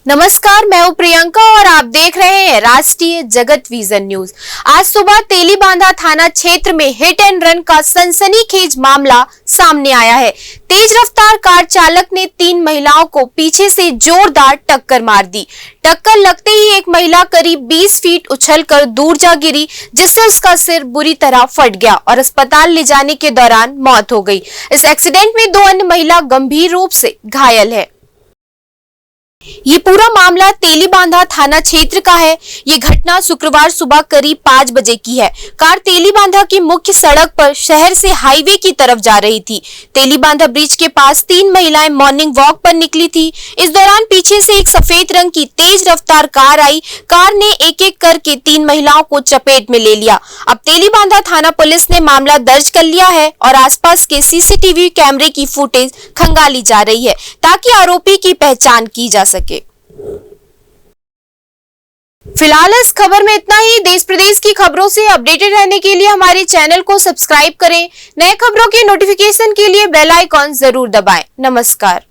नमस्कार, मैं हूं प्रियंका और आप देख रहे हैं राष्ट्रीय जगत विजन न्यूज। आज सुबह तेलीबांधा थाना क्षेत्र में हिट एंड रन का सनसनीखेज मामला सामने आया है। तेज रफ्तार कार चालक ने 3 महिलाओं को पीछे से जोरदार टक्कर मार दी। टक्कर लगते ही एक महिला करीब 20 फीट उछलकर दूर जा गिरी, जिससे उसका सिर बुरी तरह फट गया और अस्पताल ले जाने के दौरान मौत हो गई। इस एक्सीडेंट में 2 अन्य महिला गंभीर रूप से घायल है। ये पूरा मामला तेलीबांधा थाना क्षेत्र का है। ये घटना शुक्रवार सुबह करीब 5 बजे की है। कार तेलीबांधा की मुख्य सड़क पर शहर से हाईवे की तरफ जा रही थी। तेलीबांधा ब्रिज के पास 3 महिलाएं मॉर्निंग वॉक पर निकली थी। इस दौरान पीछे से एक सफेद रंग की तेज रफ्तार कार आई। कार ने एक-एक करके 3 महिलाओं को चपेट में ले लिया। अब तेलीबांधा थाना पुलिस ने मामला दर्ज कर लिया है और आसपास के सीसीटीवी कैमरे की फुटेज खंगाली जा रही है ताकि आरोपी की पहचान की जा सके। फिलहाल इस खबर में इतना ही। देश प्रदेश की खबरों से अपडेटेड रहने के लिए हमारे चैनल को सब्सक्राइब करें। नए खबरों की नोटिफिकेशन के लिए बेल आइकॉन जरूर दबाएं। नमस्कार।